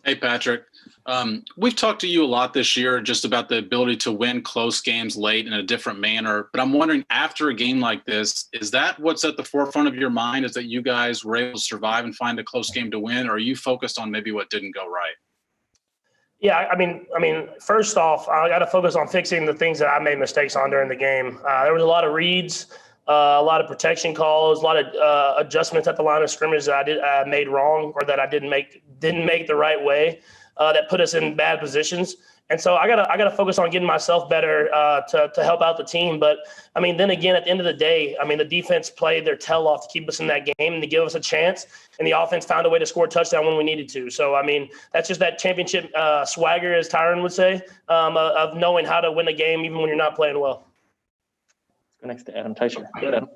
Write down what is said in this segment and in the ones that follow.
Hey, Patrick. We've talked to you a lot this year just about the ability to win close games late in a different manner. But I'm wondering, after a game like this, is that what's at the forefront of your mind, is that you guys were able to survive and find a close game to win? Or are you focused on maybe what didn't go right? Yeah, first off, I got to focus on fixing the things that I made mistakes on during the game. There was a lot of reads, a lot of protection calls, a lot of adjustments at the line of scrimmage that I made wrong, or that I didn't make the right way, that put us in bad positions. And so I gotta focus on getting myself better to help out the team. But then again, at the end of the day, the defense played their tail off to keep us in that game and to give us a chance. And the offense found a way to score a touchdown when we needed to. So that's just that championship swagger, as Tyron would say, of knowing how to win a game even when you're not playing well. Let's go next to Adam Teicher. Go ahead, Adam.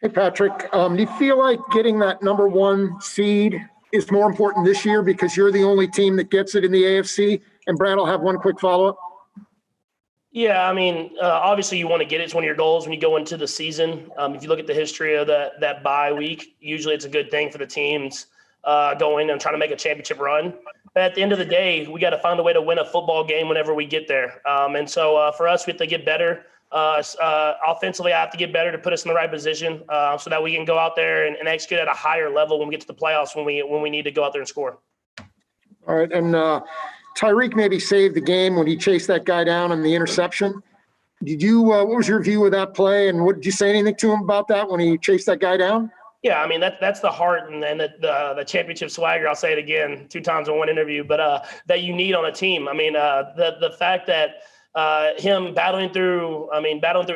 Hey, Patrick. Do you feel like getting that number 1 seed is more important this year because you're the only team that gets it in the AFC? And Brad, I'll have one quick follow-up. Yeah, obviously you want to get it. It's one of your goals when you go into the season. If you look at the history of that bye week, usually it's a good thing for the teams going and trying to make a championship run. But at the end of the day, we got to find a way to win a football game whenever we get there. And so for us, we have to get better. Offensively, I have to get better to put us in the right position so that we can go out there and execute at a higher level when we get to the playoffs, when we need to go out there and score. All right, and Tyreek maybe saved the game when he chased that guy down on the interception. Did you? What was your view of that play, and did you say anything to him about that when he chased that guy down? Yeah, that's the heart and the championship swagger. I'll say it again 2 times in one interview, but that you need on a team. The fact that him battling through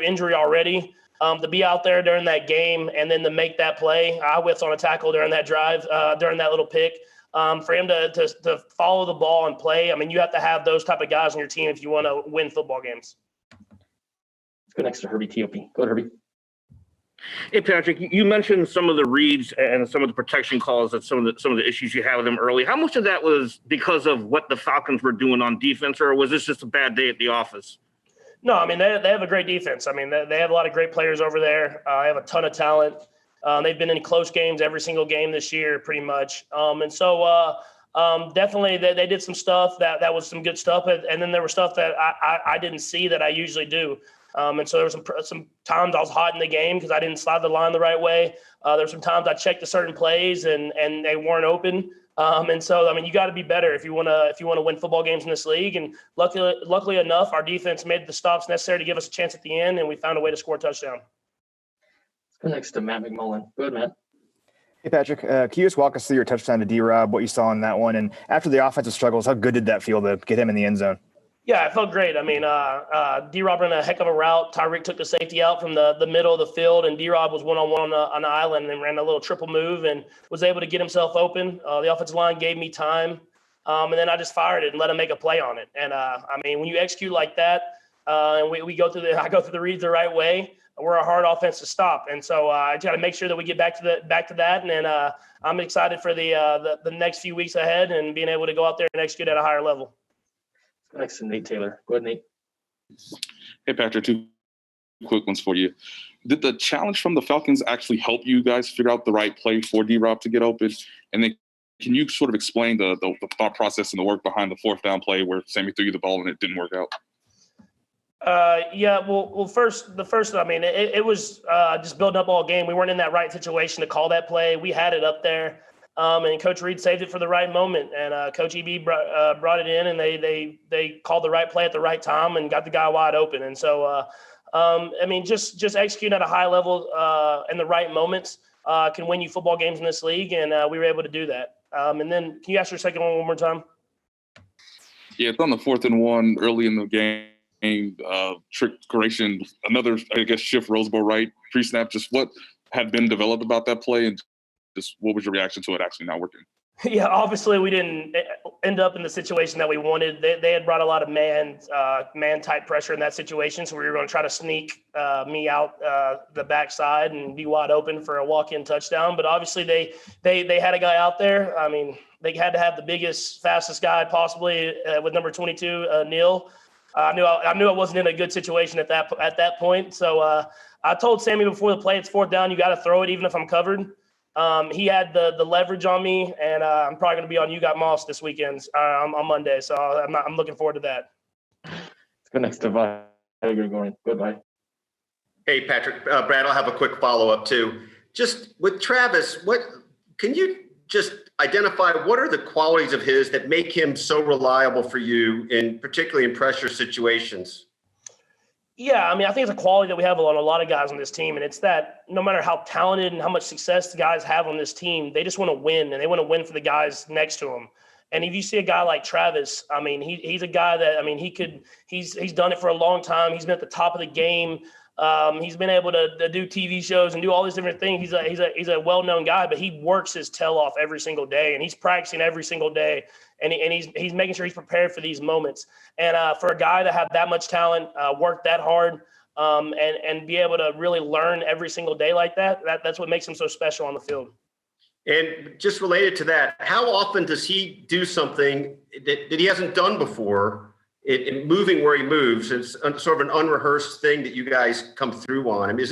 injury already, to be out there during that game and then to make that play. I whiffed on a tackle during that drive, during that little pick. For him to follow the ball and play, you have to have those type of guys on your team if you want to win football games. Let's go next to Herbie TOP. Go ahead, Herbie. Hey, Patrick, you mentioned some of the reads and some of the protection calls and some of the issues you had with them early. How much of that was because of what the Falcons were doing on defense, or was this just a bad day at the office? No, they have a great defense. They have a lot of great players over there. They have a ton of talent. They've been in close games every single game this year, pretty much. Definitely they did some stuff that was some good stuff. And then there was stuff that I didn't see that I usually do. And so there were some times I was hot in the game because I didn't slide the line the right way. There were some times I checked the certain plays and they weren't open. You got to be better if you want to win football games in this league. And luckily enough, our defense made the stops necessary to give us a chance at the end, and we found a way to score a touchdown. Go next to Matt McMullen. Go ahead, Matt. Hey, Patrick. Can you just walk us through your touchdown to D-Rob, what you saw in that one? And after the offensive struggles, how good did that feel to get him in the end zone? Yeah, it felt great. D-Rob ran a heck of a route. Tyreek took the safety out from the middle of the field, and D-Rob was one-on-one on the island and ran a little triple move and was able to get himself open. The offensive line gave me time, and then I just fired it and let him make a play on it. And, when you execute like that, and I go through the reads the right way, we're a hard offense to stop. And so I got to make sure that we get back to that. And then I'm excited for the next few weeks ahead and being able to go out there and execute at a higher level. Let's go next to Nate Taylor. Go ahead, Nate. Hey, Patrick, 2 quick ones for you. Did the challenge from the Falcons actually help you guys figure out the right play for D-Rob to get open? And then can you sort of explain the thought process and the work behind the 4th down play where Sammy threw you the ball and it didn't work out? First, it was just building up all game. We weren't in that right situation to call that play. We had it up there, and Coach Reed saved it for the right moment. And Coach EB brought it in, and they called the right play at the right time and got the guy wide open. And so, just executing at a high level in the right moments can win you football games in this league, and we were able to do that. And then, can you ask your second one more time? Yeah, it's on the 4th and 1 early in the game. Trick creation, another, shift Roseboro right pre-snap. Just what had been developed about that play, and just what was your reaction to it actually not working? Yeah, obviously we didn't end up in the situation that we wanted. They had brought a lot of man type pressure in that situation, so we were going to try to sneak me out the backside and be wide open for a walk-in touchdown. But obviously they had a guy out there. They had to have the biggest, fastest guy possibly with number 22, Neil. I knew I wasn't in a good situation at that point. So I told Sammy before the play, it's 4th down. You got to throw it even if I'm covered. He had the leverage on me, and I'm probably going to be on You Got Moss this weekend on Monday. So I'm looking forward to that. Let's go next to Vi. Goodbye. Hey, Patrick. Brad, I'll have a quick follow-up too. Just with Travis, what can you just identify what are the qualities of his that make him so reliable for you, particularly in pressure situations? Yeah, I mean, I think it's a quality that we have on a lot of guys on this team, and it's that no matter how talented and how much success the guys have on this team, they just want to win, and they want to win for the guys next to them. And if you see a guy like Travis, I mean, he's a guy that, I mean, he's done it for a long time. He's been at the top of the game. He's been able to do TV shows and do all these different things. He's a well-known guy, but he works his tail off every single day, and he's practicing every single day, and he's making sure he's prepared for these moments. And for a guy to have that much talent, work that hard, and be able to really learn every single day like that's what makes him so special on the field. And just related to that, how often does he do something that he hasn't done before? In moving where he moves, it's sort of an unrehearsed thing that you guys come through on. I mean,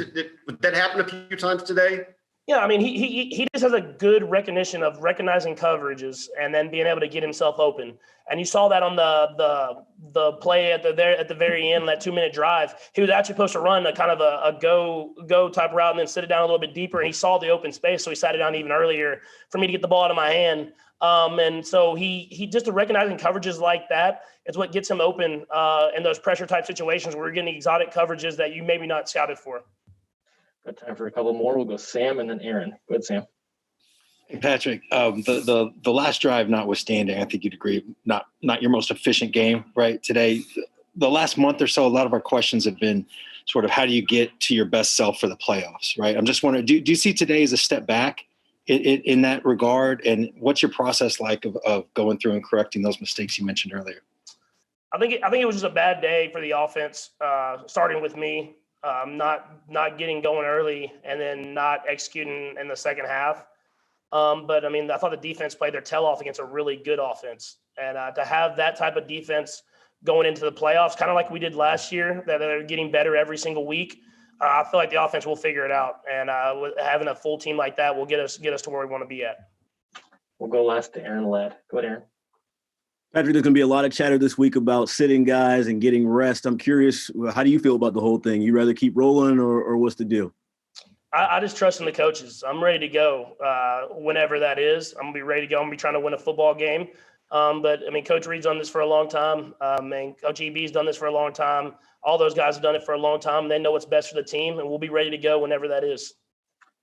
would that happen a few times today? Yeah, I mean, he just has a good recognition of recognizing coverages and then being able to get himself open. And you saw that on the play at the very end, that 2-minute drive. He was actually supposed to run a kind of a go type route and then sit it down a little bit deeper. And he saw the open space, so he sat it down even earlier for me to get the ball out of my hand. And so he just recognizing coverages like that is what gets him open in those pressure type situations where we're getting exotic coverages that you maybe not scouted for. Got time for a couple more. We'll go Sam and then Aaron. Go ahead, Sam. Hey, Patrick, the last drive notwithstanding, I think you'd agree, not your most efficient game, right? Today, the last month or so, a lot of our questions have been sort of how do you get to your best self for the playoffs, right? I'm just wondering, do you see today as a step back in that regard? And what's your process like of going through and correcting those mistakes you mentioned earlier? I think it was just a bad day for the offense, starting with me, not getting going early and then not executing in the second half. But I mean, I thought the defense played their tail off against a really good offense, and to have that type of defense going into the playoffs, kind of like we did last year, that they're getting better every single week. I feel like the offense will figure it out, and having a full team like that will get us to where we want to be at. We'll go last to Aaron Ladd. Go ahead, Aaron. Patrick, there's going to be a lot of chatter this week about sitting guys and getting rest. I'm curious, how do you feel about the whole thing? You rather keep rolling or what's the deal? I just trust in the coaches. I'm ready to go whenever that is. I'm going to be ready to go. I'm going to be trying to win a football game. But, I mean, Coach Reed's done this for a long time. And Coach EB's done this for a long time. All those guys have done it for a long time. They know what's best for the team, and we'll be ready to go whenever that is.